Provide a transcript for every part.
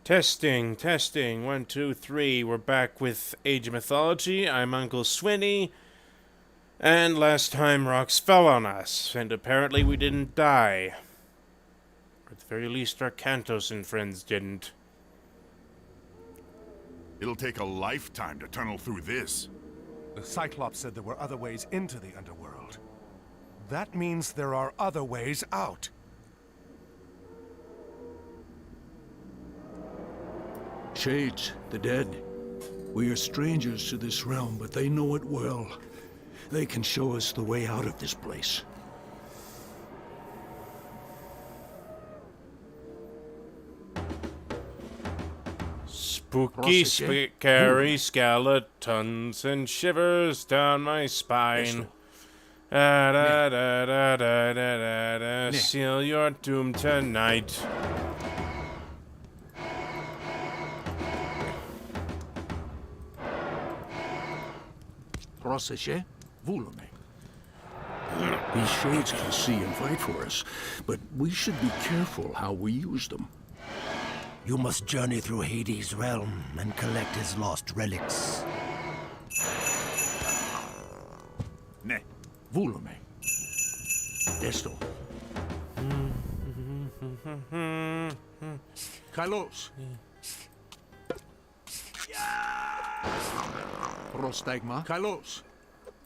Testing, testing. 1, 2, 3. We're back with Age of Mythology. I'm Uncle Swinney. And last time rocks fell on us, and apparently we didn't die. Or at the very least, our Cantos and friends didn't. It'll take a lifetime to tunnel through this. The Cyclops said there were other ways into the underworld. That means there are other ways out. Shades, the dead. We are strangers to this realm, but they know it well. They can show us the way out of this place. Spooky, scary skeletons and shivers down my spine. Da, da, da, da, da, da, da. Seal your doom tonight. Proseše, Vulume. These shades can see and fight for us, but we should be careful how we use them. You must journey through Hades' realm and collect his lost relics. Ne. Vulume. Esto. Kalos. Prostagma. Kalos.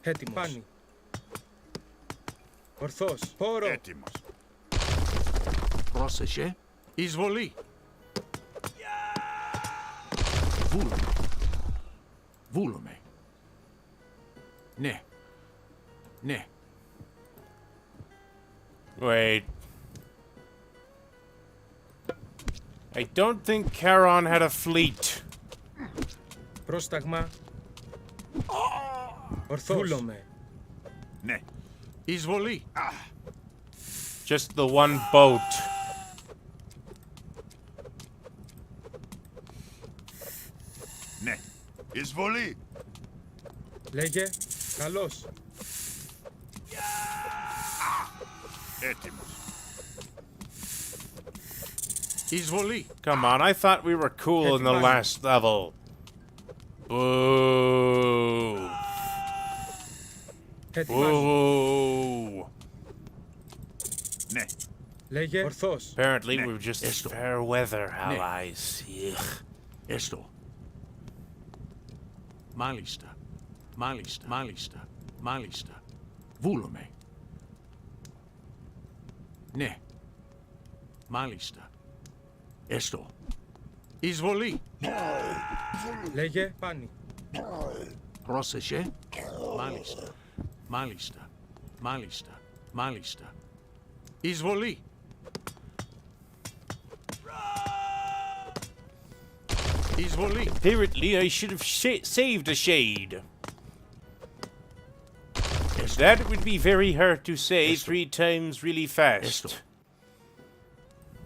Έτοιμος. Πάνι. Ορθός. Πόρο. Έτοιμος. Πρόσεχε. Εισβολή. Βούλουμε. Βούλουμε. Ναι. Ναι. Wait. I don't think Charon had a fleet. Πρόσταγμα. Ορθός. Βούλομαι. Ne. Εισβολή. Just the one boat. Ne. Εισβολή. Λέγε. Καλώς. Έτοιμος. Εισβολή. Come on, I thought we were cool in the last level. Boo. Ετοιμάζω. Boo. Ne. Λέγε. Ορθός. Apparently we were just Esto. fair weather allies. Ugh. Esto. Μάλιστα. Μάλιστα. Μάλιστα. Μάλιστα. Βούλουμε. Ναι. Μάλιστα. Esto. Εισβολή. Λέγε. Πάνι. Πρόσεχε. Μάλιστα. Μάλιστα. Μάλιστα. Μάλιστα. Εισβολή. Εισβολή. Apparently I should have saved a shade. That would be very hard to say 3 times really fast. Esto.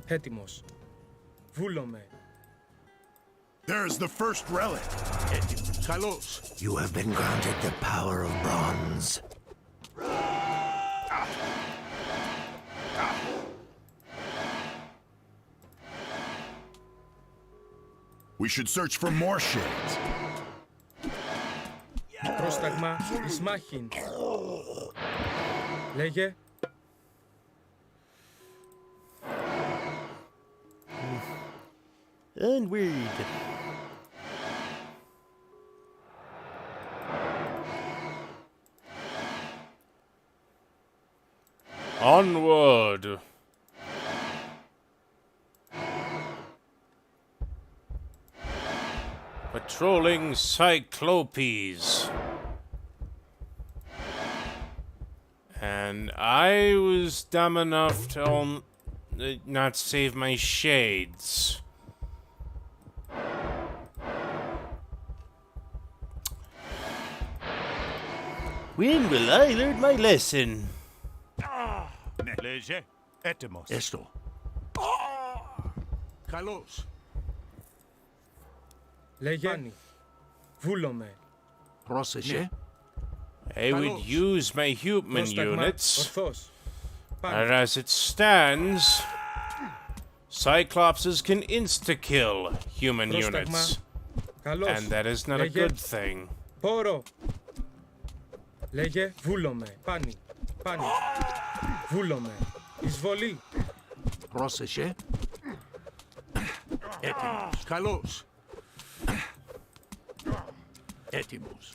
Έτοιμος. Βούλομαι. There's the first relic. Έτοιμος. Καλώς. You have been granted the power of bronze. We should search for more shades. Πρόσταγμα. Εις μάχην. Λέγε. Onward. Onward. Patrolling Cyclopes. And I was dumb enough to not save my shades. When will I learn my lesson? Ne. Λέγε. Έτοιμος. Esto. Καλώς. Λέγε. Πάνι. Βούλομαι. Πρόσεχε. I would use my human Πρόσταγμα. units, Ορθός. but as it stands, Cyclopses can insta-kill human Πρόσταγμα. units. Καλώς. And that is not a Λέγε. good thing. Πόρο. Λέγε βούλομαι. Πάνι. Πάνι. Βούλομαι. Εισβολή. Πρόσεχε. Έτοιμος. Καλώς. Έτοιμος.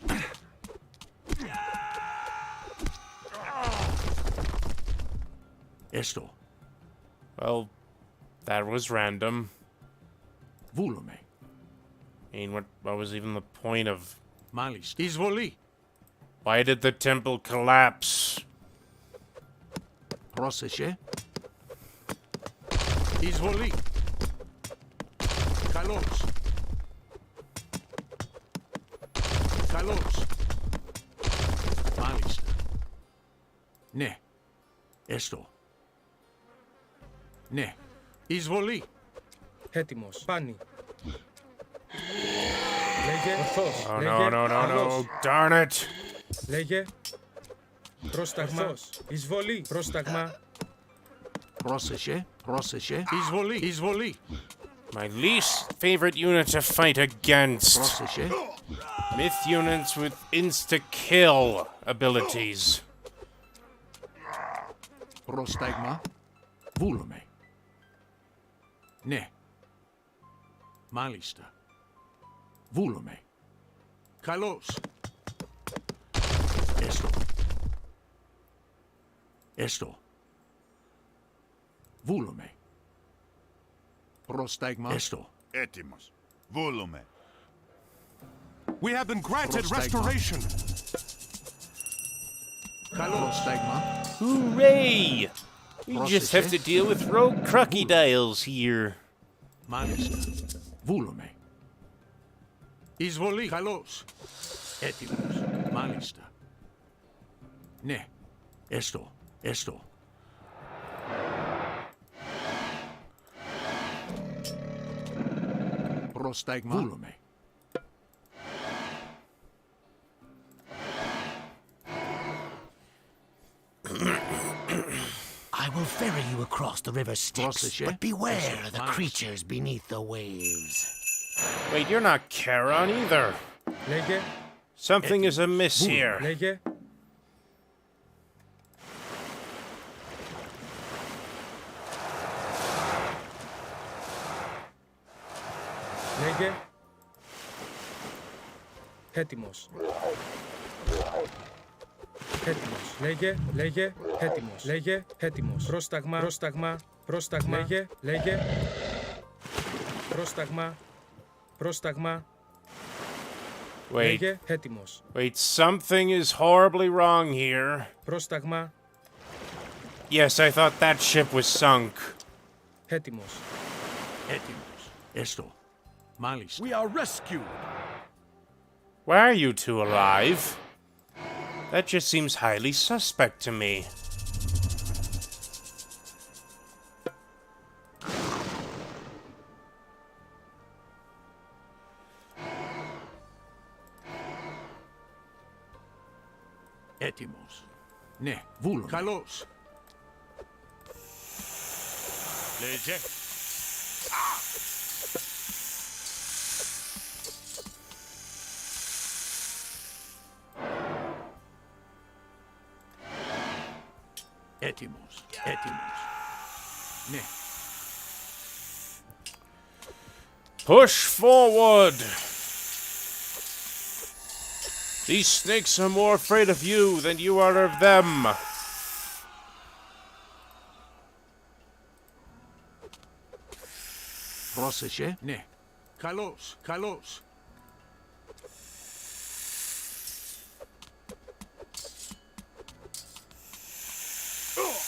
Έστω. Well, that was random. Βούλομαι. I mean, what was even the point of... Μάλιστα. Εισβολή. Why did the temple collapse? Πρόσεχε. Εισβολή. Καλώς. Καλώς. Μάλιστα. Ναι. Έστω. Ναι. Εισβολή. Έτοιμος. Πάνι. Λέγε. Ορθός. Oh, Λέγε. no, no, no, Καλώς. no. Darn it. Λέγε. Πρόσταγμα. Εισβολή. Πρόσταγμα. Πρόσεχε. Πρόσεχε. Εισβολή. Εισβολή. My least favorite unit to fight against. Πρόσεχε. Myth units with insta-kill abilities. Πρόσταγμα. Βούλομαι. Ναι. Μάλιστα. Βούλομαι. Καλώς. Έστω. Έστω. Βούλομαι. Πρόσταγμα. Έστω. Έτοιμος. Βούλουμε. We have been granted Πρόσταγμα. restoration. Καλώς. Πρόσταγμα. Hooray! We just have to deal with rogue crocodiles here. Μάλιστα. Βούλομαι. Εισβολή. Καλώς. Έτοιμος. Μάλιστα. Ναι. Έστω. Έστω. Πρόσταγμα. Βούλομαι. I will ferry you across the river Styx, Πρόσεχε. but beware of the Μάλιστα. creatures beneath the waves. Wait, you're not Charon either. Λέγε. Something is amiss here. Λέγε. Λέγε. Έτοιμος. Έτοιμος. Λέγε. Λέγε. Έτοιμος. Λέγε. Έτοιμος. Πρόσταγμα. Πρόσταγμα. Πρόσταγμα. Λέγε. Λέγε. Πρόσταγμα. Πρόσταγμα. Wait, Λέγε. Έτοιμος. wait, something is horribly wrong here. Πρόσταγμα. Yes, I thought that ship was sunk. Έτοιμος. Έτοιμος. Έστω. Μάλιστα. We are rescued. Why are you two alive? That just seems highly suspect to me. Έτοιμος. Ναι. Βούλομαι. Καλώς. Λέγε. Έτοιμος. Έτοιμος. Ναι. Push forward! These snakes are more afraid of you than you are of them. Πρόσεχε. Ναι. Καλώς. Καλώς.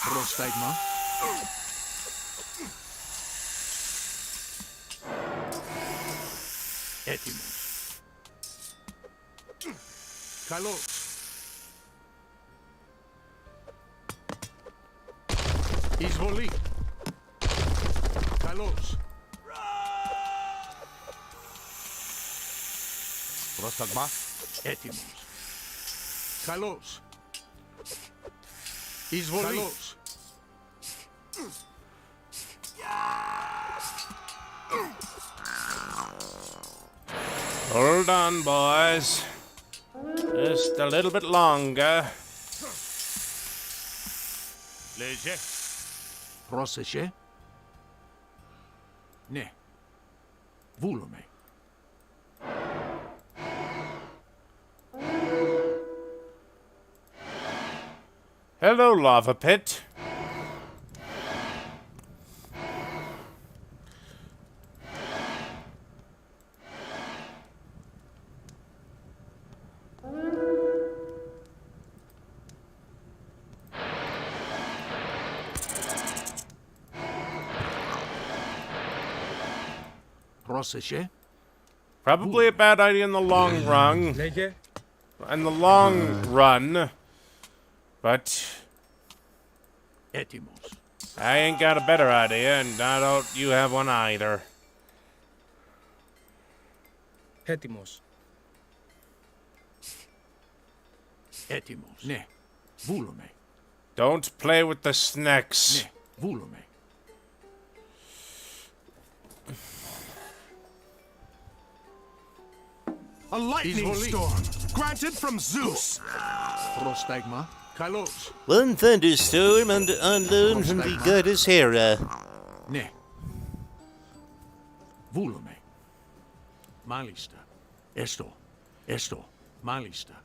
Πρόσταγμα. Έτοιμος. Καλώς. Εισβολή. Καλώς. Πρόσταγμα. Έτοιμος. Καλώς. Εισβολή. Καλώς. Hold on, boys. Just a little bit longer. Léger. Πρόσεχε. Ναι. Βούλομαι. Hello, lava pit. Πρόσεχε. Probably a bad idea in the long run. Λέγε. In the long run. But Έτοιμος. I ain't got a better idea, and I don't you have one either. Έτοιμος. Έτοιμος. Ναι. Βούλομαι. Don't play with the snacks. Ναι. Βούλομαι. A lightning Easily. storm, granted from Zeus. Πρόσταγμα. Καλώς. One thunderstorm on loan from the goddess Hera. Ναι. Βούλομαι. Μάλιστα. Έστω. Έστω. Μάλιστα.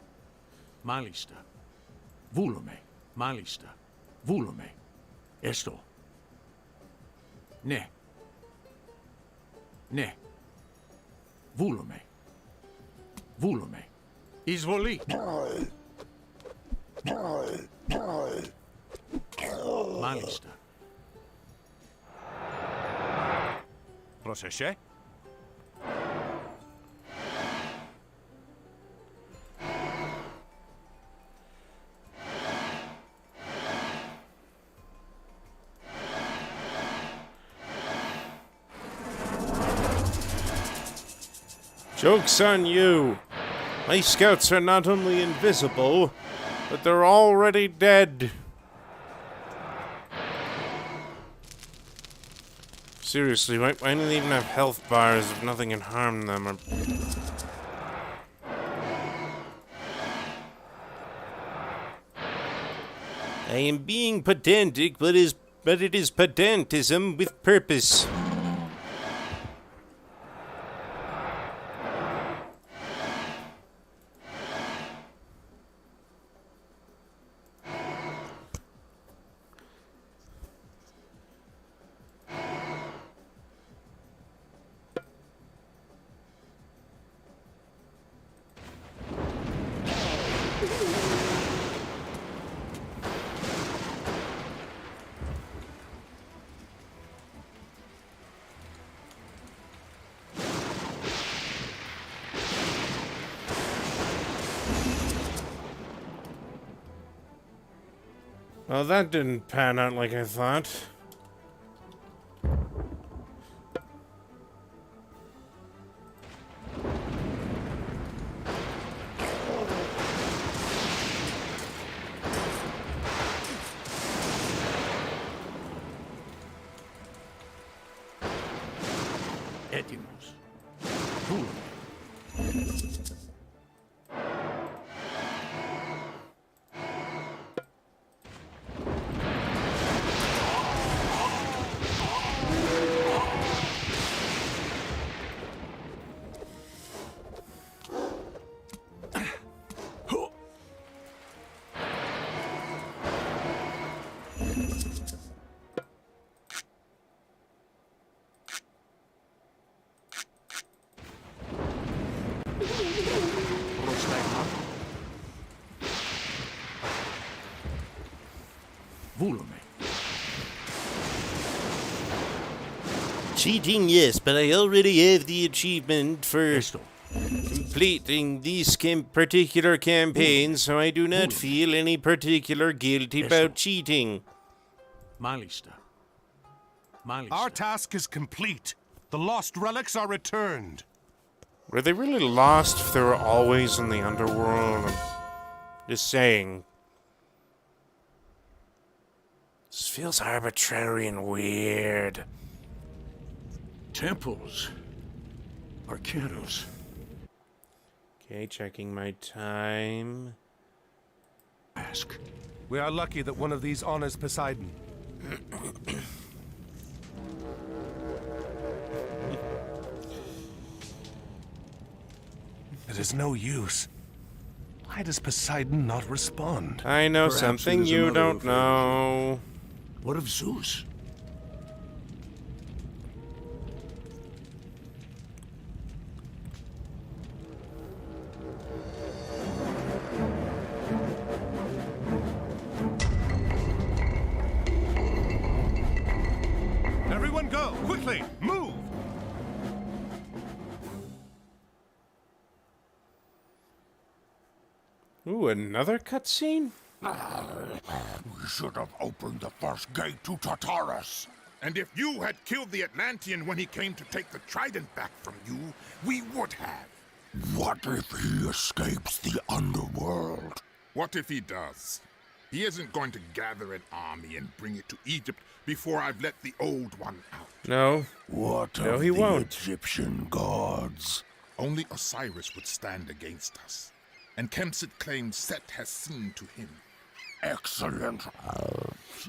Μάλιστα. Βούλομαι. Μάλιστα. Βούλομαι. Έστω. Ναι. Ναι. Βούλομαι. Βούλομαι. Εισβολή. Μάλιστα. Πρόσεχε. Joke's on you. My scouts are not only invisible, but they're already dead. Seriously, why do they even have health bars if nothing can harm them? I am being pedantic, but it is pedantism with purpose. Well, that didn't pan out like I thought. Έτοιμος. Βούλομαι. Πρόσταγμα. Βούλομαι. Cheating, yes, but I already have the achievement for Έστω. completing these particular campaigns, so I do not feel any particular guilt about cheating. Μάλιστα. Our Μάλιστα. task is complete. The lost relics are returned. Were they really lost if they were always in the underworld? Just saying. This feels arbitrary and weird. Temples. Arcantos. Okay, checking my time. Ask. We are lucky that one of these honors Poseidon. It is no use. Why does Poseidon not respond? I know Perhaps something there's you another don't affair. know. What of Zeus? Everyone go! Quickly! Move! Ooh, another cutscene? We should have opened the first gate to Tartarus. And if you had killed the Atlantean when he came to take the trident back from you, we would have. What if he escapes the underworld? What if he does? He isn't going to gather an army and bring it to Egypt before I've let the old one out. No. What No, of he the won't. Egyptian gods? Only Osiris would stand against us. And Kemsit claims Set has seen to him. Excellent.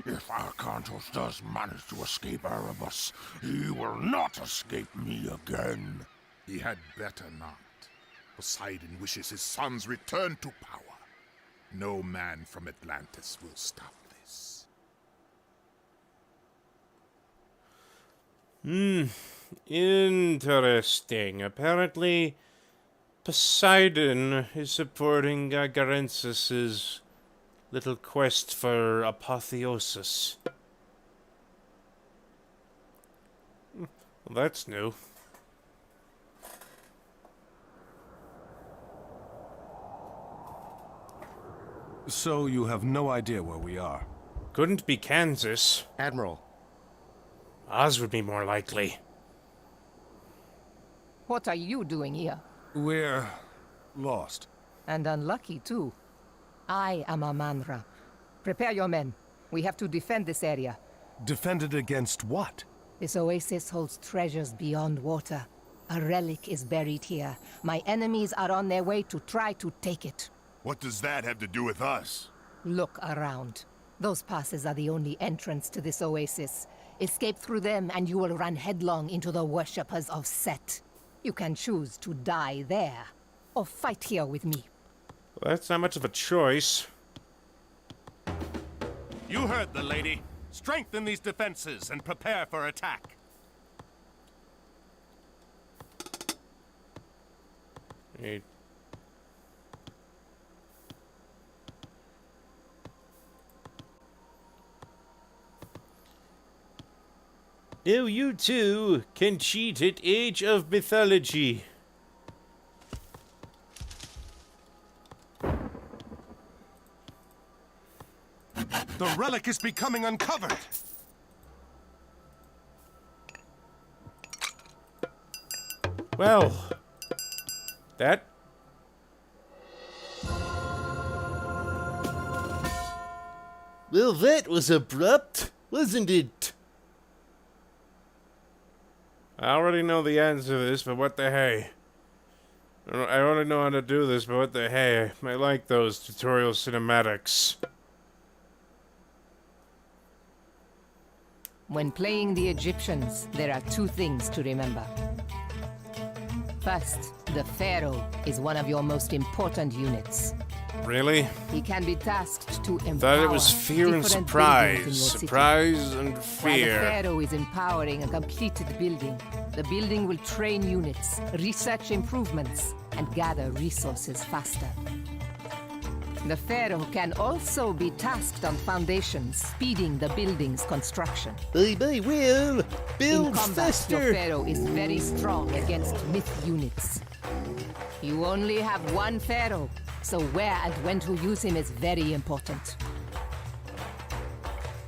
If Arkantos does manage to escape Erebus, he will not escape me again. He had better not. Poseidon wishes his sons return to power. No man from Atlantis will stop this. Interesting. Apparently, Poseidon is supporting Gargarensis' little quest for apotheosis. Well, that's new. So you have no idea where we are? Couldn't be Kansas. Admiral, Oz would be more likely. What are you doing here? We're lost. And unlucky, too. I am Amanra. Prepare your men. We have to defend this area. Defended against what? This oasis holds treasures beyond water. A relic is buried here. My enemies are on their way to try to take it. What does that have to do with us? Look around. Those passes are the only entrance to this oasis. Escape through them and you will run headlong into the worshippers of Set. You can choose to die there, or fight here with me. Well, that's not much of a choice. You heard the lady. Strengthen these defenses and prepare for attack. Hey. Now you too can cheat at Age of Mythology. The relic is becoming uncovered. Well, that... Well, that was abrupt, wasn't it? I already know the answer to this, but what the hey? I already know how to do this, but what the hey? I like those tutorial cinematics. When playing the Egyptians, there are two things to remember. First, the Pharaoh is one of your most important units. Really? He can be tasked to empower Thought it was fear and different buildings in surprise. your city. Surprise and While the fear. Pharaoh is empowering a completed building, the building will train units, research improvements, and gather resources faster. The Pharaoh can also be tasked on foundations, speeding the building's construction. Baby will In build combat, your faster. Pharaoh is very strong against myth units. You only have one Pharaoh, so where and when to use him is very important.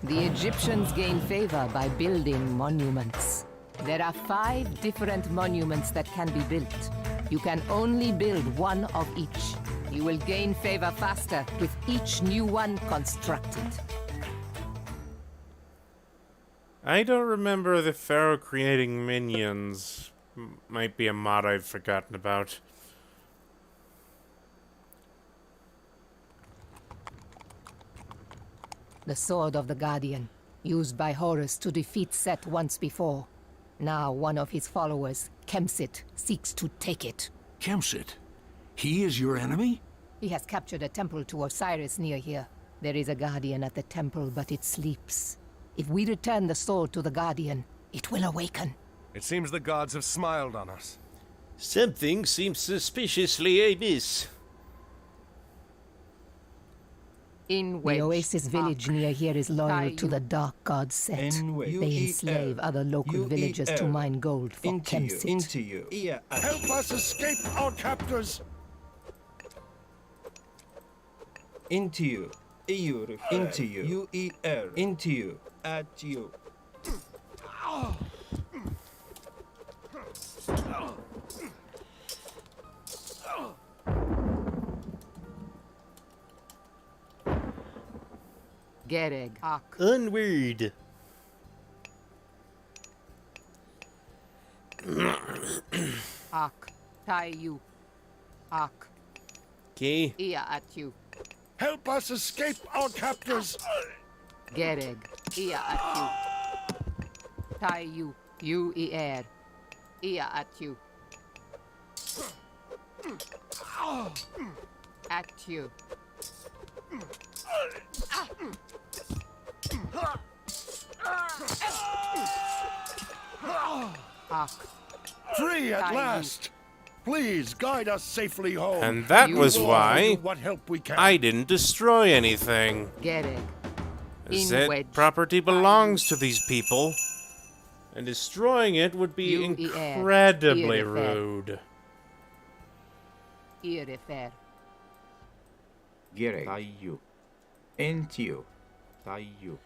The Egyptians gain favor by building monuments. There are 5 different monuments that can be built. You can only build one of each. You will gain favor faster with each new one constructed. I don't remember the Pharaoh creating minions. Might be a mod I've forgotten about. The Sword of the Guardian, used by Horus to defeat Set once before. Now one of his followers, Kemsit, seeks to take it. Kemsit? He is your enemy? He has captured a temple to Osiris near here. There is a Guardian at the temple, but it sleeps. If we return the sword to the Guardian, it will awaken. It seems the gods have smiled on us. Something seems suspiciously amiss. The Oasis village near here is loyal to the Dark God Set. They enslave other local villagers to mine gold for Kemsit. Help us escape our captors! Into you. Into you. UER. Into you. At you. Gereg. Onward. Ak. Tayu. Ak. Okay. Ia at you. Help us escape our captors! Gereg. Ia at you. Tayu. UER. Ia at you. At you. Ak. Free at last! Please guide us safely home. And that was We will why do what help we can. I didn't destroy anything. Gereg. That property belongs to these people. And destroying it would be UER. incredibly UER. rude. Irefer. Gereg. Tayu. Into you. Tayu.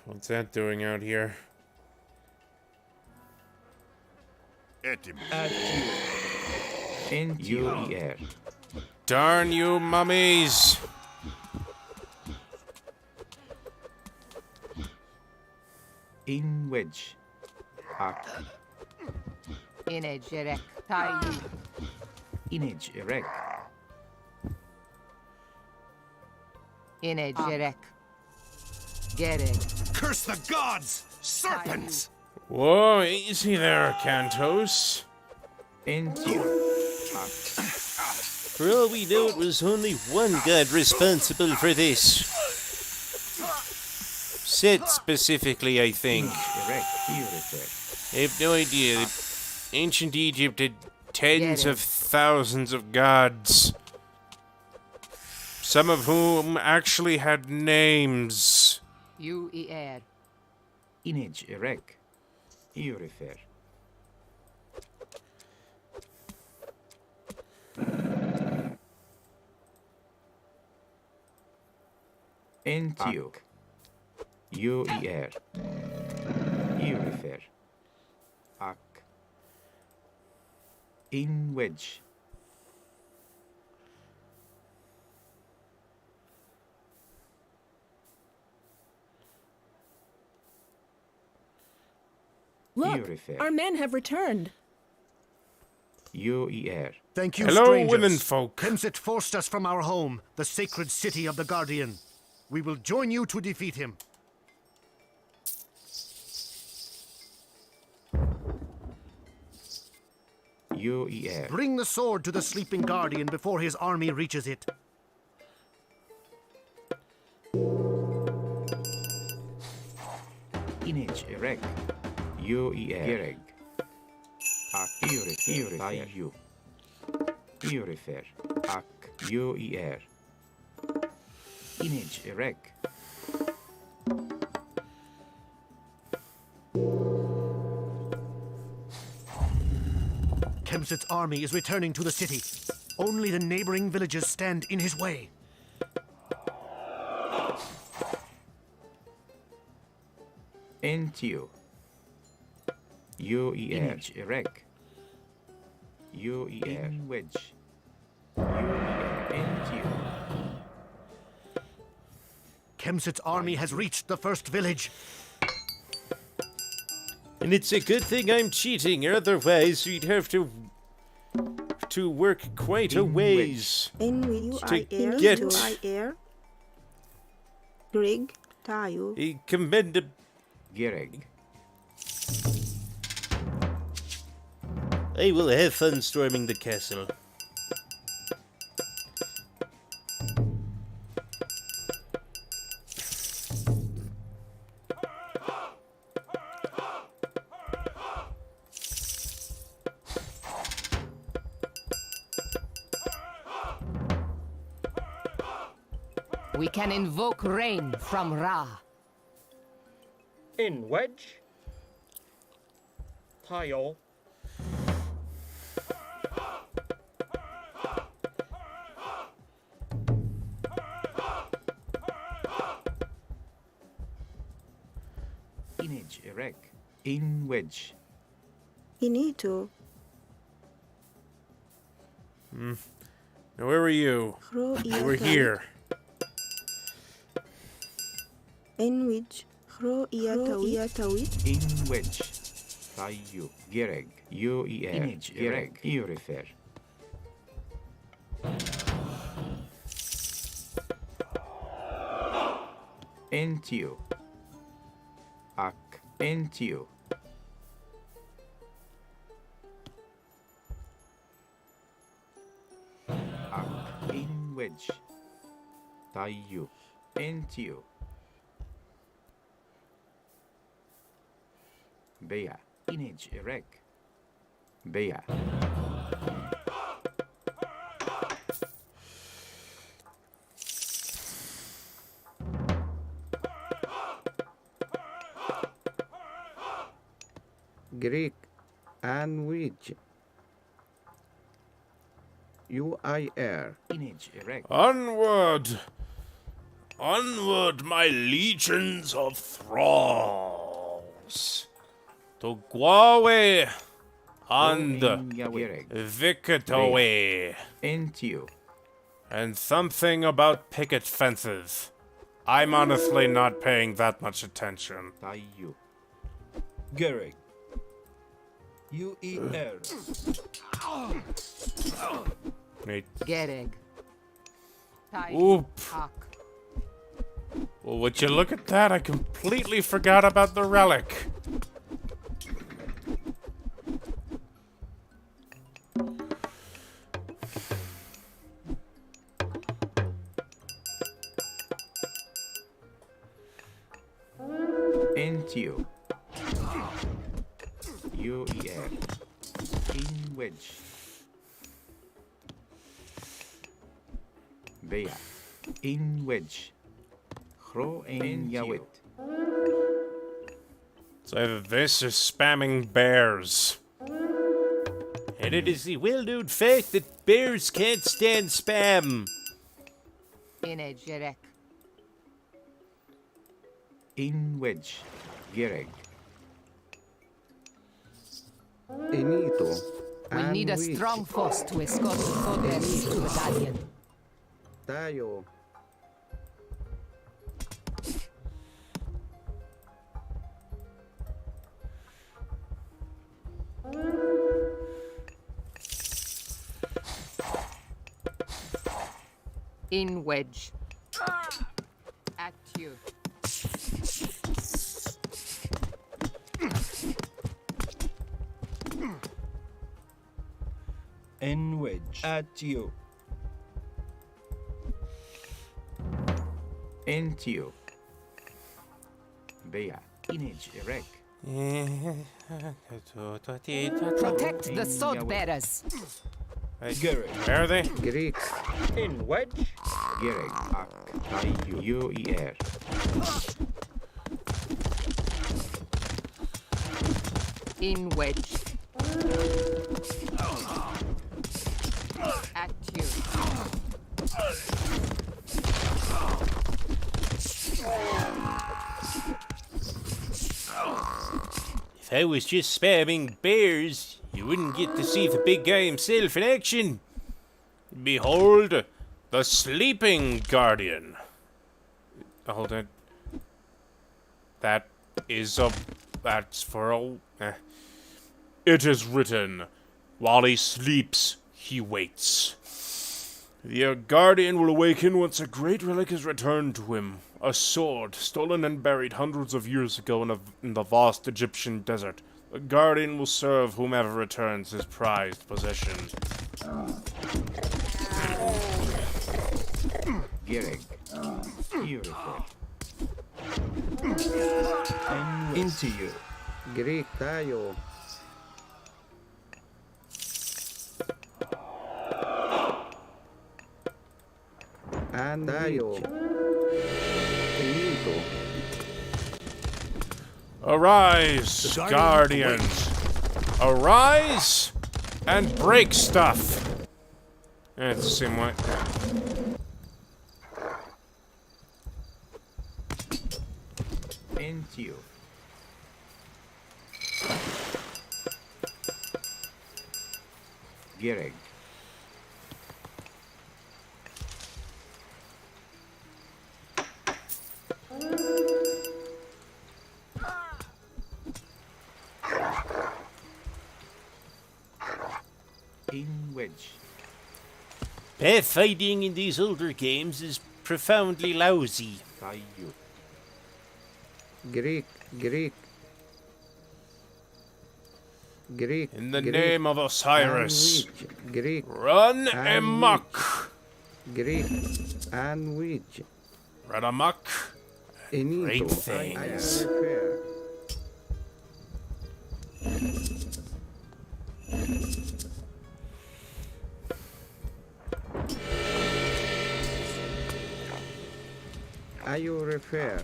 What's that doing out here? At you. Into UER. Darn you, mummies! In wedge. Ak. Inejerek. Tayu. Inage erect. Inejerek. Gereg. Curse the gods! Serpents! Whoa, easy there, Cantos. Into you. Ak. For all we know, it was only one god responsible for this. Set specifically, I think. Erect. Irrefer. I have no idea. Ancient Egypt had tens of thousands of gods. Some of whom actually had names. UER. Inage erect. Irrefer. Into you. UER. Irrefer. Ak. In wedge. Look, our men have returned. UER. Thank you, Hello, strangers. womenfolk. Kemsit forced us from our home, the sacred city of the Guardian. We will join you to defeat him. UER. Bring the sword to the sleeping Guardian before his army reaches it. Inage erect. UER. Gereg. Ak. Irrefer. Tayu. Irrefer. Ak. UER. Inage erect. Kemsit's army is returning to the city. Only the neighboring villages stand in his way. Into you. UER. Inage erect. UER. In wedge. UER. Into you. Kemsit's army has reached the first village. And it's a good thing I'm cheating, otherwise we'd have to to work quite a ways In which to get get Greg tayo. a commendable. Gereg. I will have fun storming the castle. We can invoke rain from Ra. In wedge. Tile. Inage erect. In wedge. Inito. Now, where were you? Hro You were here. In which Hro tawit. In wedge. Tayo. Gereg. UER. Inage erect. You refer. Entio. Ak. Entio. Ak. In wedge. Tayo. Entio. Bea. Inage erect. Bea. Greek and which UIR. Inage erect. Onward! Onward, my legions of thralls! To Guawe and Gereg. Vicatoe. Entio. And something about picket fences. I'm honestly not paying that much attention. Tayo. Gereg. UER. Wait. Gereg. Oop. Well, would you look at that? I completely forgot about the relic. Entio. UER. In wedge. Bea. In wedge. Hro en Yawit. So either this is spamming bears. And it is the well-known fact that bears can't stand spam. Inage Jerek. In wedge. Gereg. Inito. We need a and which strong force to escort the progress to the Guardian. Tayo. In wedge. At you. In wedge. At you. Entio. Bea. Inage erect. Protect the sword bearers. Gereg. Where are they? Greek. In wedge. Gereg. Ak. Tayo. UER. In wedge. At you. If I was just spamming bears, you wouldn't get to see the big guy himself in action. Behold, the sleeping guardian. Hold it. That is a... That's for a... It is written, while he sleeps, He waits. The Guardian will awaken once a great relic is returned to him. A sword, stolen and buried hundreds of years ago in the vast Egyptian desert. The Guardian will serve whomever returns his prized possession. Gerek. Beautiful. Into you. Greek tayo. And tayo. Inito. Arise, Guardians! Arise and break stuff! Yeah, it's the same way. Into you. Gerek. In wedge. Pathfinding in these older games is profoundly lousy. Tayo. Greek. In the name of Osiris, Greek. run and amok! Greek. And which? Run amok. Inito. Great things. Fair. Are you refer?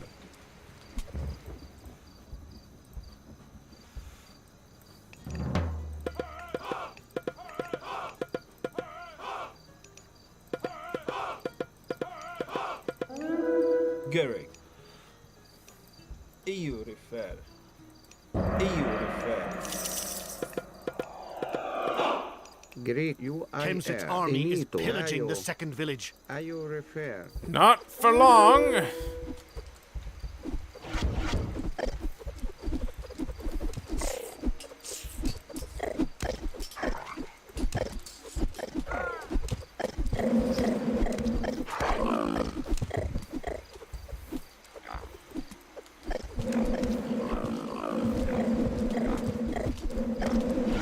Gerek. EU refer. EU refer. Greek. You are Kemsit's army is pillaging the second village. Are you refer? Not for long.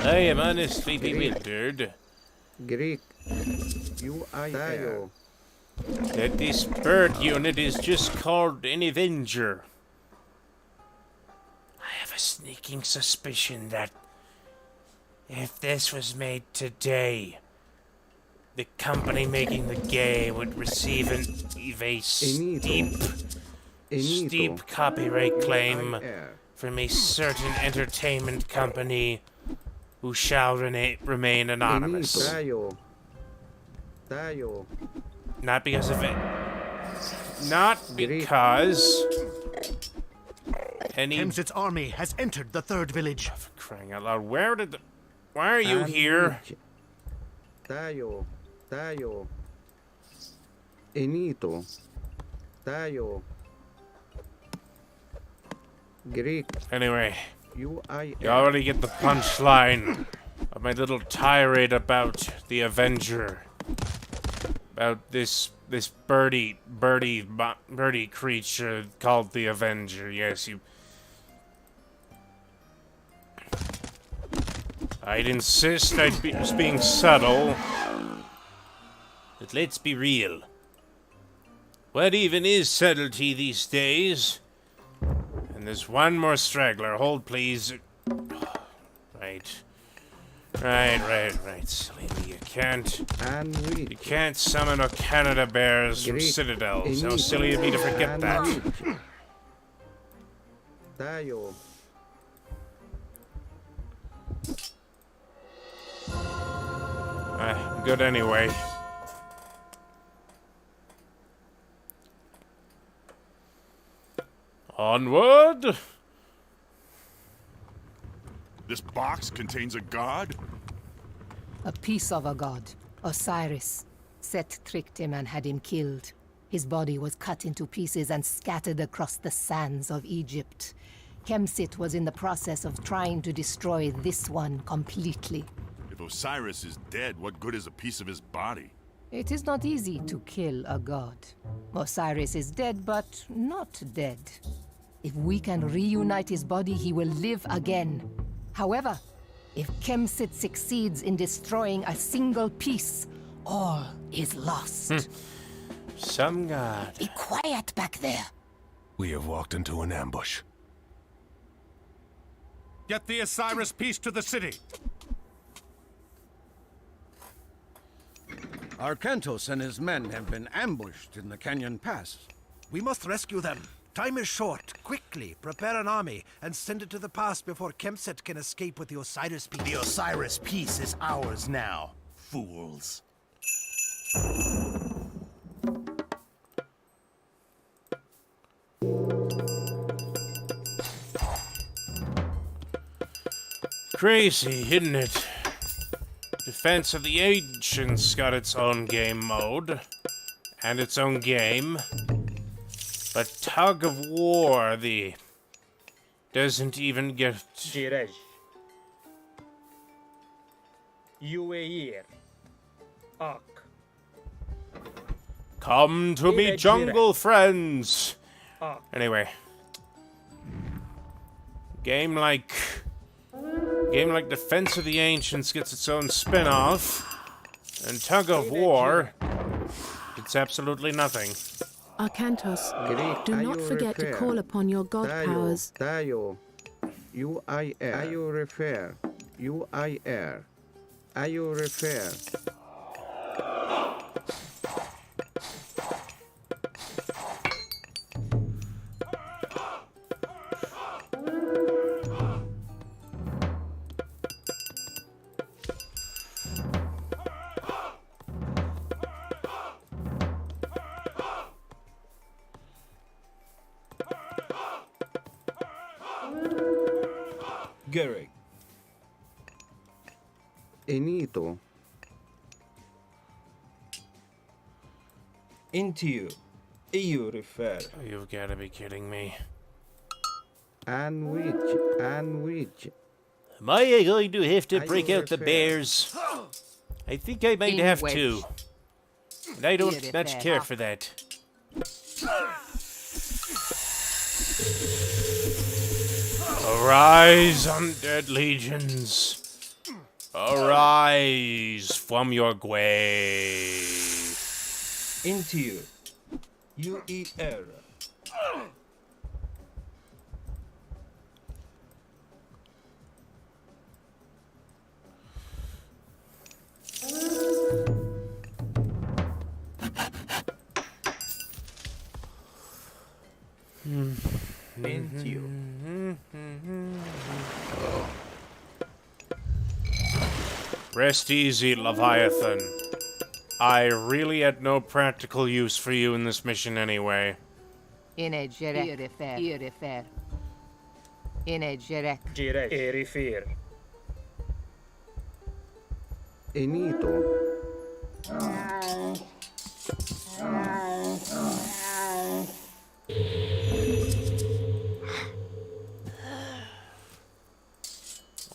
I am honestly bewildered Greek. You are tayo. that this bird unit is just called an Avenger. I have a sneaking suspicion that if this was made today, the company making the game would receive a steep copyright claim from a certain entertainment company who shall remain anonymous. Tayo. Not because of it. Not because any... Kemsit's army has entered the third village. For crying out loud, why are you here? Tayo. Inito. Tayo. Greek. Anyway, You are. you already get the punchline of my little tirade about the Avenger. About this birdie creature called the Avenger. Yes, you... I'd insist I was being subtle. But let's be real. What even is subtlety these days? And there's one more straggler. Hold, please. Right. Silly me. You can't summon a Canada bears from citadels. How silly of me to forget that. Tayo. Good anyway. Onward! This box contains a god? A piece of a god, Osiris. Set tricked him and had him killed. His body was cut into pieces and scattered across the sands of Egypt. Kemsit was in the process of trying to destroy this one completely. If If Osiris is dead, what good is a piece of his body? It is not easy to kill a god. Osiris is dead, but not dead. If we can reunite his body, he will live again. However, if Kemsit succeeds in destroying a single piece, all is lost. Some god. Be quiet back there. We have walked into an ambush. Get the Osiris piece to the city! Arkantos and his men have been ambushed in the Canyon Pass. We must rescue them. Time is short. Quickly, prepare an army and send it to the pass before Kemset can escape with the Osiris piece. The Osiris piece is ours now, fools. Crazy, isn't it? Defense of the Ancients got its own game mode, and its own game. But Tug of War, the... doesn't even get... Girej. Ueir. Ak. Come to me, jungle friends! Anyway. Game like Defense of the Ancients gets its own spin-off, and Tug of War gets absolutely nothing. Arkantos, do not forget to call upon your god powers. Tayo. U-I-R. Ayo refer. U-I-R. Ayo refer. Gerek. Enito. Into. EU refer. You've got to be kidding me. Anwich. Am I going to have to break out the bears? I think I might have to. And I don't much care for that. Arise, undead legions. Arise from your grave. Into. UER. Into. Rest easy, Leviathan. I really had no practical use for you in this mission anyway. Irefer. Girej. Erifir. Enito.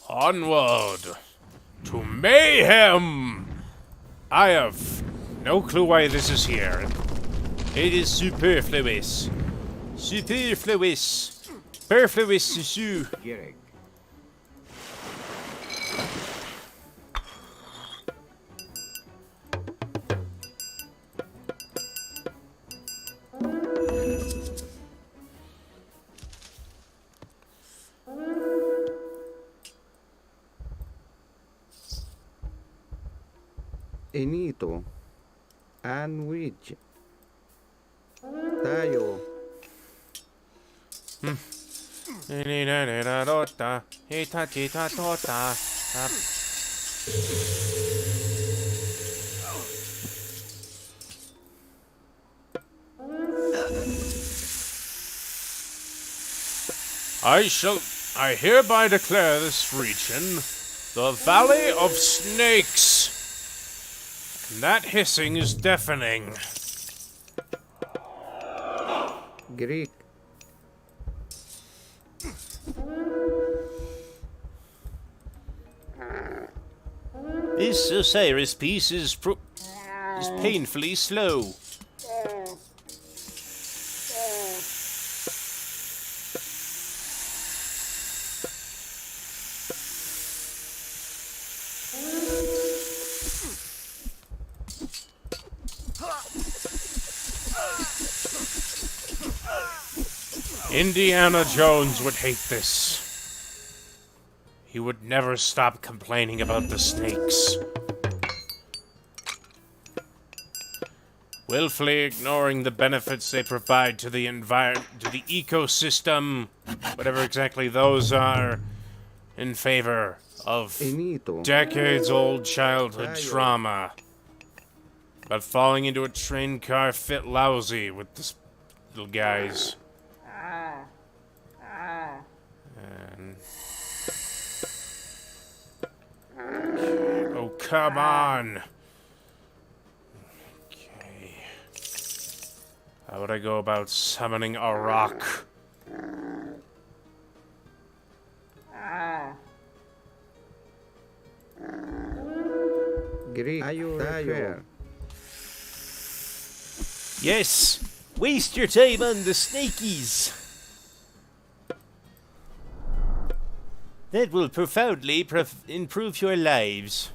Onward to mayhem! I have no clue why this is here. It is superfluous. Superfluous. Superfluous susu. Gerek. Enito. Anwich. Tayo. I hereby declare this region the Valley of Snakes. And that hissing is deafening. Greek. This Osiris piece is painfully slow. Indiana Jones would hate this. He would never stop complaining about the snakes. Willfully ignoring the benefits they provide to the ecosystem, whatever exactly those are, in favor of decades-old childhood trauma. But falling into a train car fit lousy with the little guys. And... oh, come on! Okay. How would I go about summoning a rock? Yes! Waste your time on the snakies! That will profoundly improve your lives.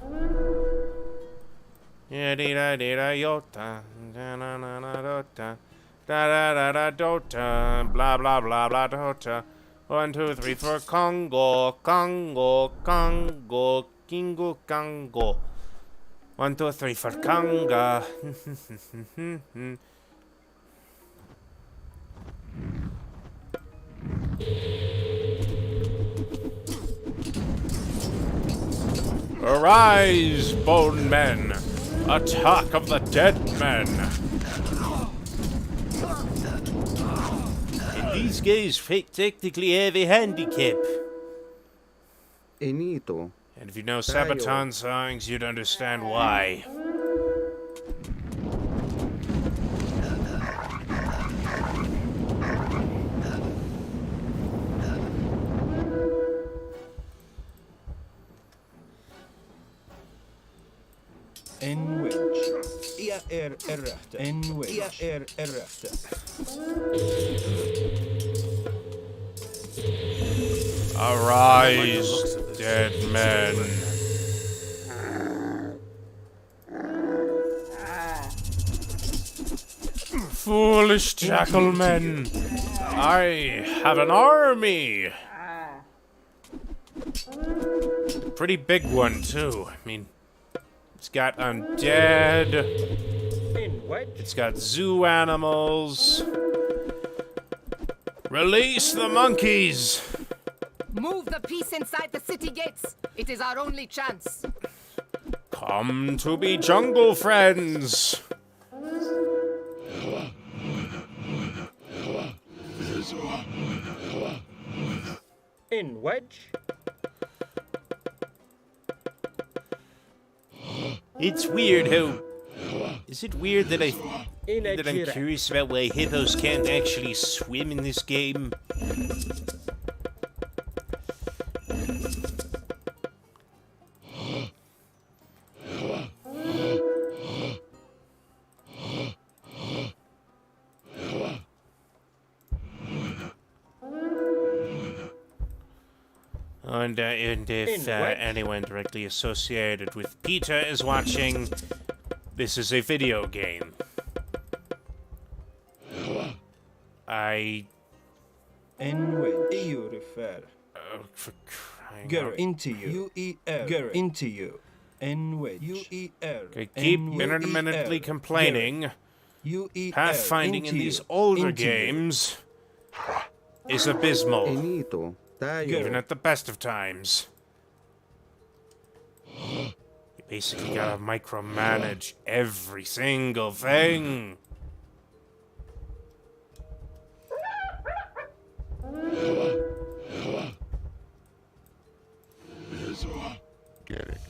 Yota, blah blah blah blah dota. 1, 2, 3, 4, Congo, Congo, Congo, Kingo, Congo. 1, 2, 3, 4, Conga. Arise, bone men! Attack of the dead men! And these guys technically have a handicap. Enito. And if you know Sabaton songs, you'd understand why. Arise, dead men. Foolish jackal men. I have an army. Pretty big one, too. I mean, it's got undead. It's got zoo animals. Release the monkeys! Move the piece inside the city gates. It is our only chance. Come to be jungle friends. In wedge. It's weird how... Is it weird that I'm curious about why hippos can't actually swim in this game? And if anyone directly associated with Peter is watching, this is a video game. For crying out. Into you. U-E-R. Into you. N-wedge. U-E-R. Okay, keep intermittently complaining. Pathfinding in these older games is abysmal. Even at the best of times. You basically gotta micromanage every single thing. Get it.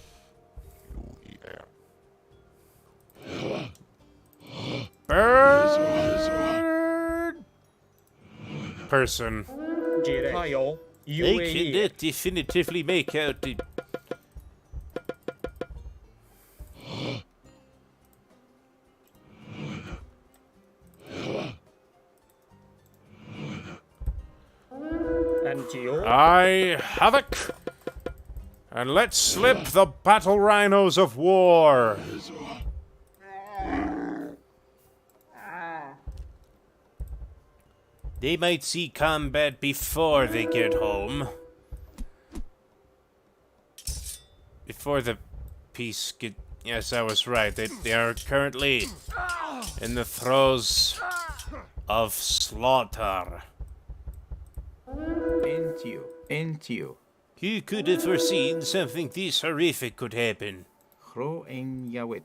Bird person. I cannot definitively make out the... Antio. I havoc. And let's slip the battle rhinos of war. They might see combat before they get home. Before the peace get... Yes, I was right. They are currently in the throes of slaughter. Entio. Who could have foreseen something this horrific could happen? Hro en Yawit.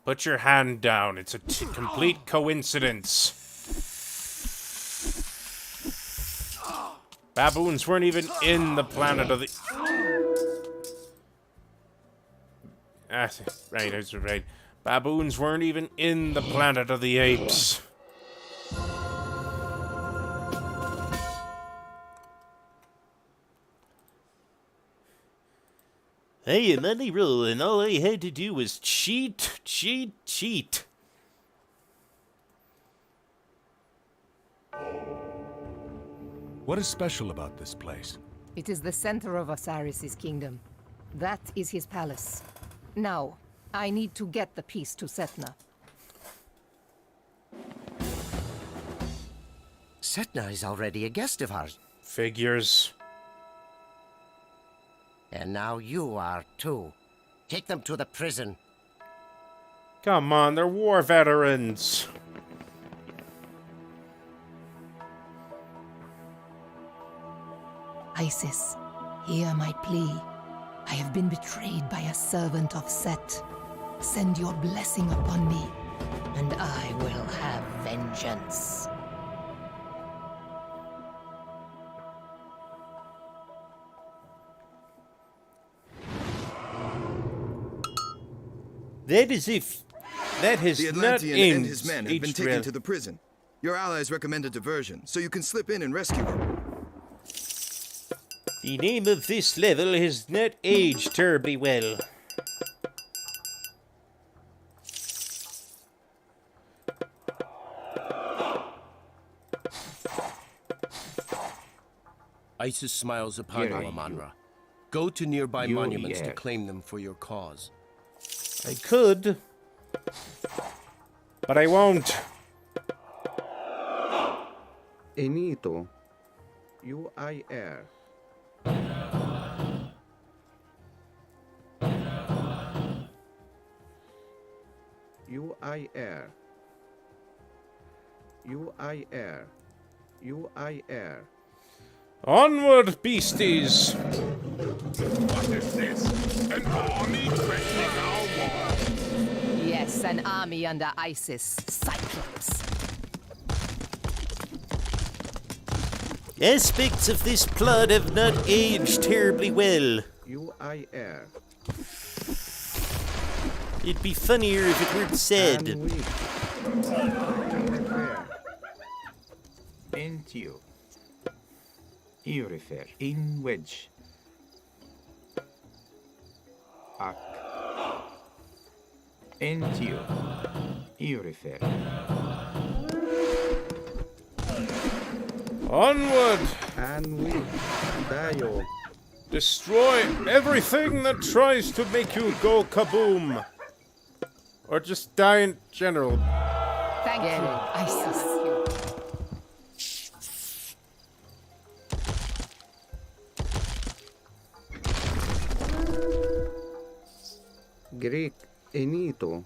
Put your hand down. It's a complete coincidence. Baboons weren't even in the planet of the... right, that's right. Baboons weren't even in the planet of the apes. Hey, I'm on a roll, and all I had to do was cheat. What is special about this place? It is the center of Osiris's kingdom. That is his palace. Now, I need to get the piece to Setna. Setna is already a guest of ours. Figures. And now you are too. Take them to the prison. Come on, they're war veterans. Isis, hear my plea. I have been betrayed by a servant of Set. Send your blessing upon me, and I will have vengeance. That is if... That has the not Atlantean and his men have been aged taken well. to the prison. Your allies recommend a diversion, so you can slip in and rescue them. The name of this level has not aged terribly well. Isis smiles upon you, Amanra. Go to nearby monuments to claim them for your cause. I could, but I won't. Enito. UIR. UIR. UIR. UIR. Onward, beasties! What is this? An army threatening our wall? Yes, an army under Isis. Cyclops. Aspects of this plot have not aged terribly well. UIR. It'd be funnier if it weren't said. Entio. Iorifer. In wedge. Ak. Entio. Iorifer. Onward! And we Dio. Destroy everything that tries to make you go kaboom! Or just die in general. Thank you, Isis. Greek. Enito.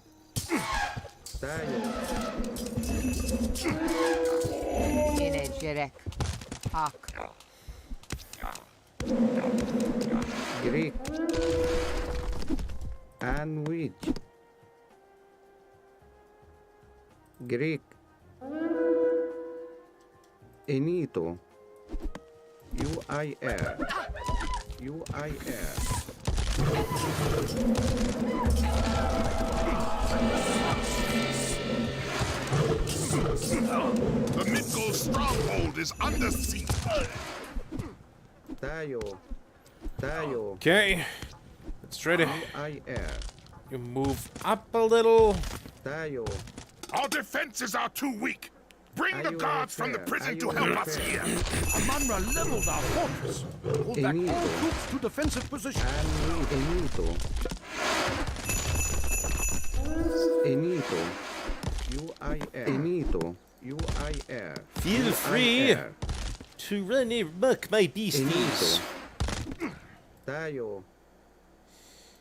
Dio. Jerek. Ak. Greek. Anwij. Greek. Enito. UIR. UIR. The Midgard stronghold is under siege. Dio. Dio. Okay. Let's try to... UIR. You move up a little. Dio. Our defenses are too weak. Bring the guards from the prison to help us here. Amanra leveled our fortress. Pulled back all troops to defensive positions. Enito. U-I-R. Feel free to run amok, my beasties. Tayo.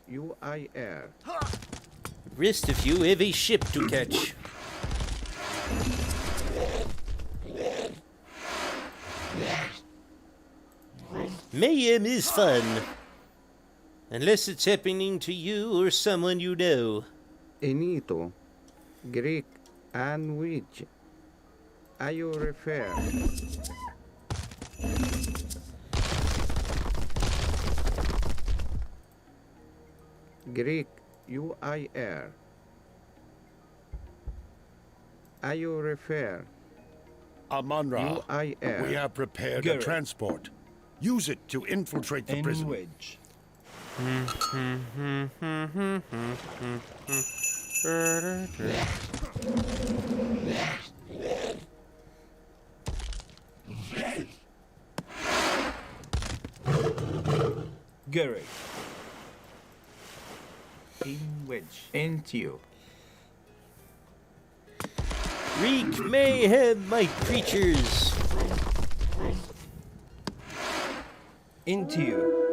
U-I-R. Rest of you have a ship to catch. Mayhem is fun. Unless it's happening to you or someone you know. Enito. Greek. And which? Are you refer? Greek. U-I-R. Are you refer? Amanra, U-I-R. we have prepared a transport. Use it to infiltrate the prison. Wedge. Gary. In wedge. Into. Wreak mayhem, my creatures. Into you.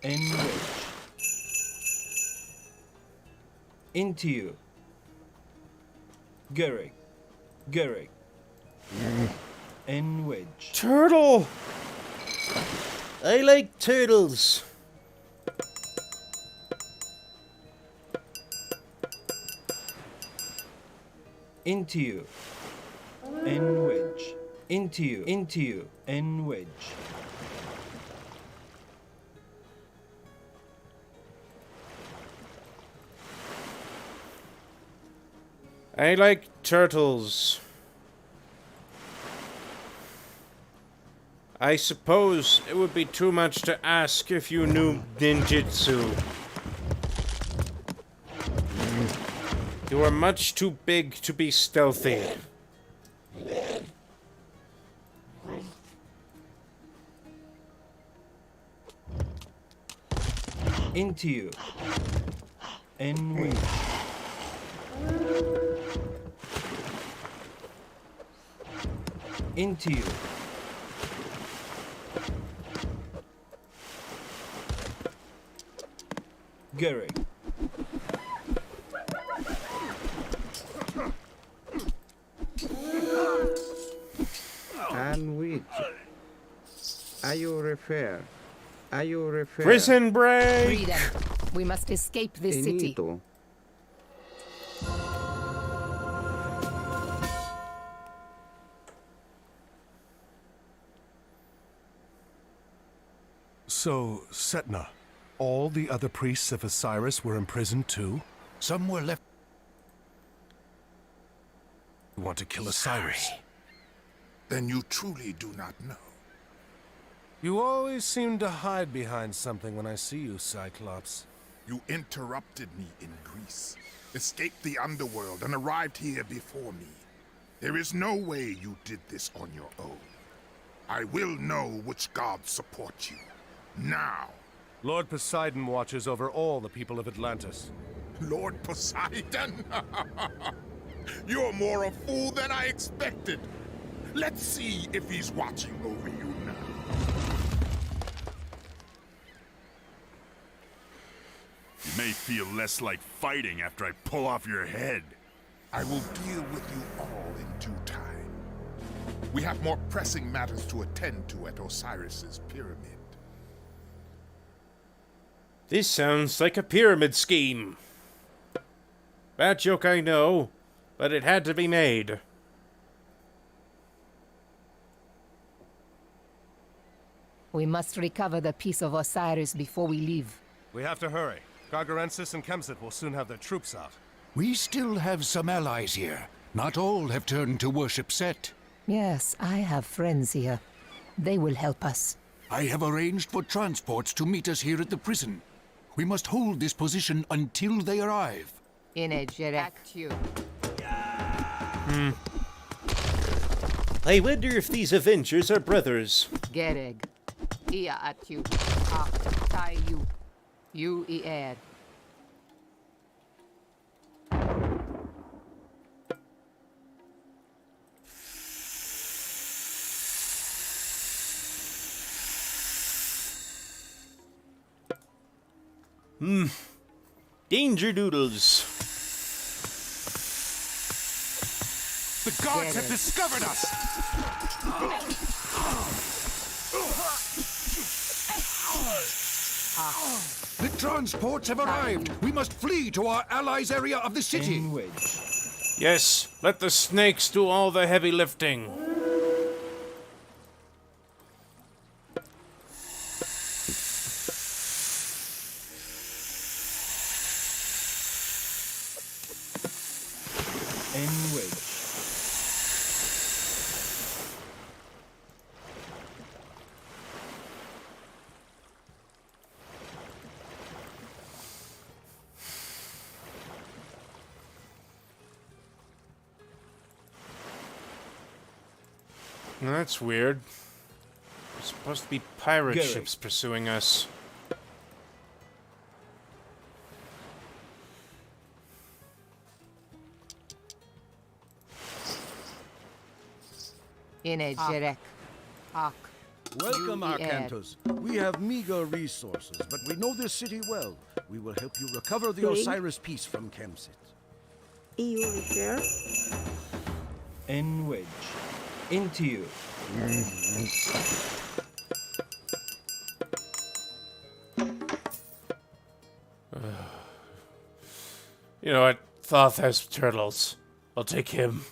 In wedge. Into you. Gary. Gary. In wedge. Turtle! I like turtles. Into you. In wedge. Into you. Into you. In wedge. I like turtles. I suppose it would be too much to ask if you knew ninjutsu. You are much too big to be stealthy. Into you. In wedge. Into you. Gary. And which? Are you refer? Are you refer? Prison break! Freedom. We must escape this city. Enito. So, Setna, all the other priests of Osiris were imprisoned too? Some were left. You want to kill Osiris? Then you truly do not know. You always seem to hide behind something when I see you, Cyclops. You interrupted me in Greece, escaped the underworld, and arrived here before me. There is no way you did this on your own. I will know which gods support you. Now. Lord Poseidon watches over all the people of Atlantis. Lord Poseidon? You're more a fool than I expected. Let's see if he's watching over you now. You may feel less like fighting after I pull off your head. I will deal with you all in due time. We have more pressing matters to attend to at Osiris's pyramid. This sounds like a pyramid scheme. Bad joke, I know, but it had to be made. We must recover the piece of Osiris before we leave. We have to hurry. Gargarensis and Kemsit will soon have their troops out. We still have some allies here. Not all have turned to worship Set. Yes, I have friends here. They will help us. I have arranged for transports to meet us here at the prison. We must hold this position until they arrive. Actu. I wonder if these Avengers are brothers. Gereg. Ia atu. Ah, tai you. You er. Danger Doodles. The gods have discovered us! The transports have arrived! We must flee to our allies' area of the city! In wedge. Yes, let the snakes do all the heavy lifting. In wedge. That's weird. There's supposed to be pirate Gary. ships pursuing us. Jerek. Ak. Welcome, You Arcantos. We have meager resources, but we know this city well. We will help you recover the Ring. Osiris piece from Kemsit. EU repair. In wedge. Into you. You know what? Thoth has turtles. I'll take him.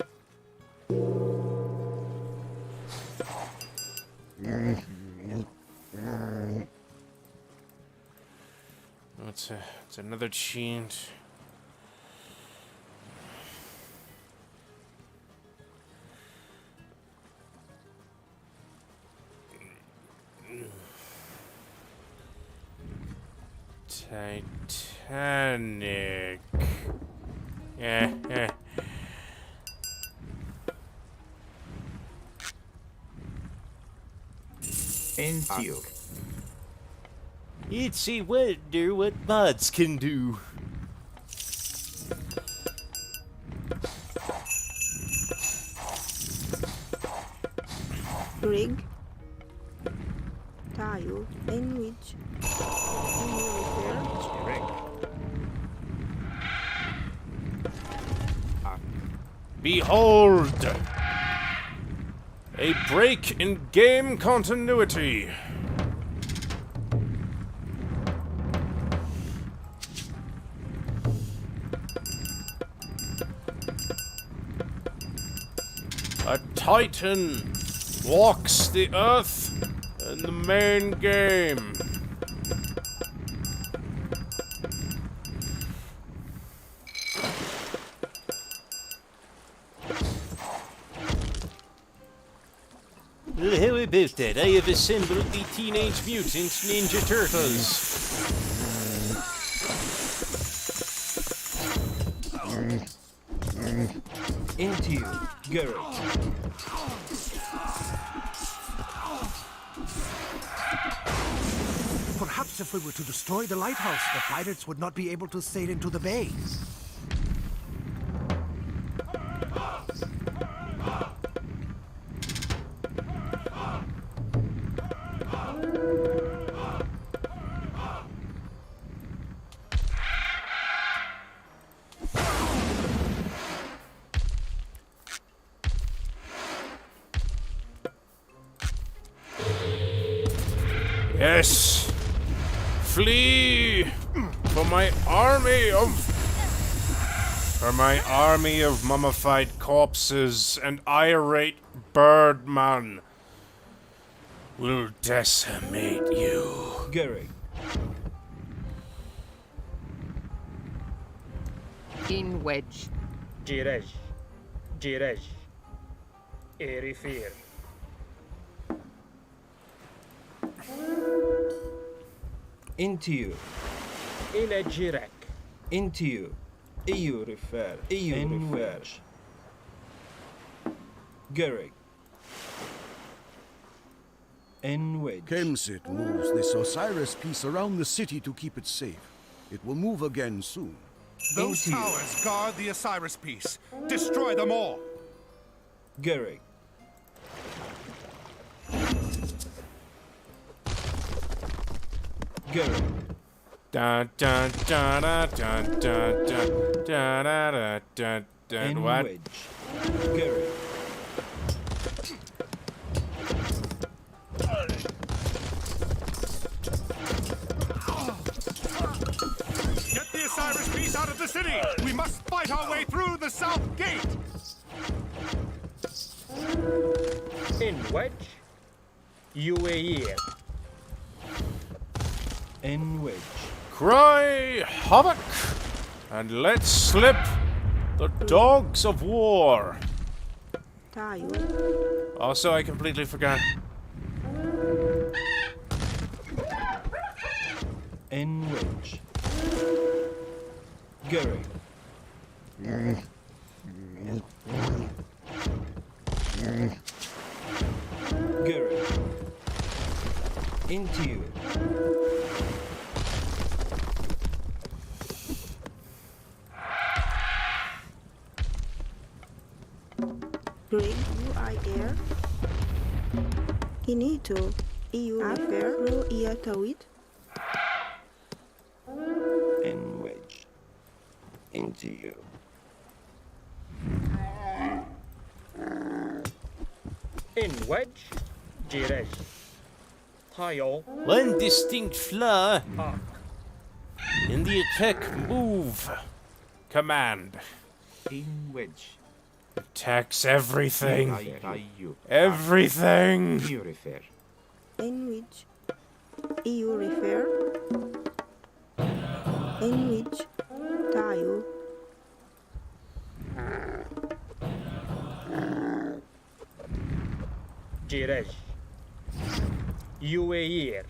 It's another cheat. Titanic. Yeah. Into you. It's a wonder what mods can do. Rig. Tayo. Enwich. EU repair. Behold! A break in game continuity. A Titan walks the earth in the main game. Well, how about that? I have assembled the Teenage Mutant Ninja Turtles. Into you. Garrett. Perhaps if we were to destroy the lighthouse, the pirates would not be able to sail into the bay. Yes! Flee! For my army of mummified corpses and irate birdman will decimate you. Garrett. In wedge. Girej. Erifir. Into you. إلى جيرك. Into you. EU refer. EU refer. Gerig. In which. Kemsit moves this Osiris piece around the city to keep it safe. It will move again soon. Those towers guard the Osiris piece. Destroy them all. Gerig. Gerig. Dun dun dun dun dun dun dun dun dun dun. What? Gerig. Get the Osiris piece out of the city! We must fight our way through the south gate! In which UAE. In which. Cry havoc, and let slip the dogs of war. Tayo. Also, I completely forgot. In which. Gerig. Gerig. Into you. Greg, UI Air. Kinito. EU Repair. Ro Ia Tawit. In which. Into you. In wedge, Jirej. Tayo. One distinct flaw in the attack move command. In which. Attacks everything. Everything. You refer. In which EU Repair. In which Tayo. Jirej. UAE.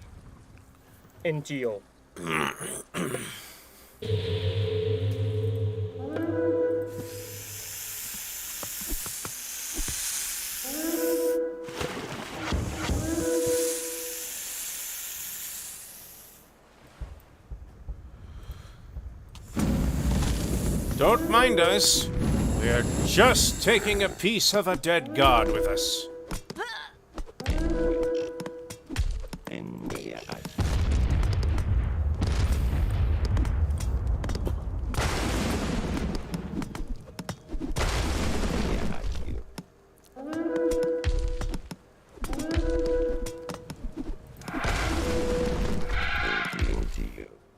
NTO. Don't mind us. We are just taking a piece of a dead god with us.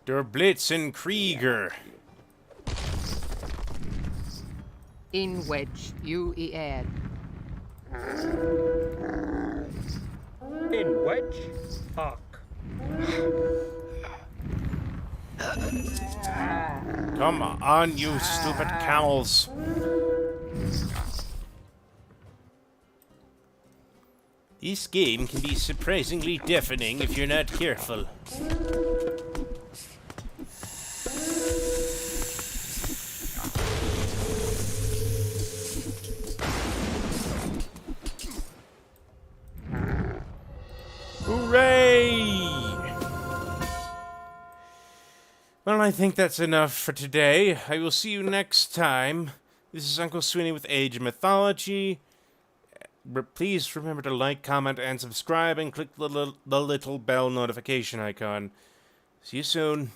Der Blitzenkrieger. In wedge, UER. In wedge, arc. Come on, you stupid camels. This game can be surprisingly deafening if you're not careful. Hooray! Well, I think that's enough for today. I will see you next time. This is Uncle Swinney with Age of Mythology. Please remember to like, comment, and subscribe, and click the little bell notification icon. See you soon.